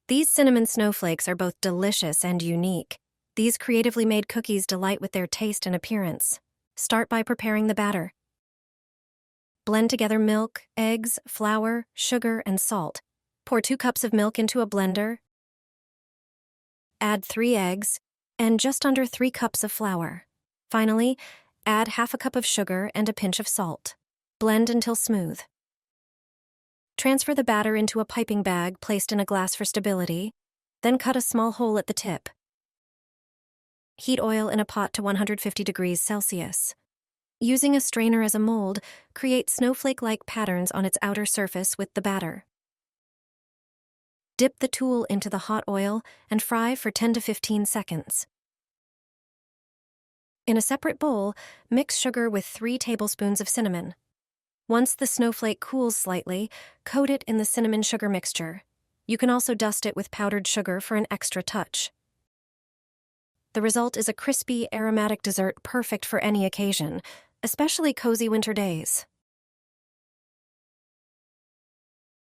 These cinnamon snowflakes are both delicious and unique. These creatively made cookies delight with their taste and appearance. Start by preparing the batter. Blend together milk, eggs, flour, sugar, and salt. Pour 2 cups of milk into a blender. Add 3 eggs and just under 3 cups of flour. Finally, add half a cup of sugar and a pinch of salt. Blend until smooth. Transfer the batter into a piping bag placed in a glass for stability, then cut a small hole at the tip. Heat oil in a pot to 150 degrees Celsius. Using a strainer as a mold, create snowflake-like patterns on its outer surface with the batter. Dip the tool into the hot oil and fry for 10 to 15 seconds. In a separate bowl, mix sugar with 3 tablespoons of cinnamon. Once the snowflake cools slightly, coat it in the cinnamon sugar mixture. You can also dust it with powdered sugar for an extra touch. The result is a crispy, aromatic dessert perfect for any occasion, especially cozy winter days.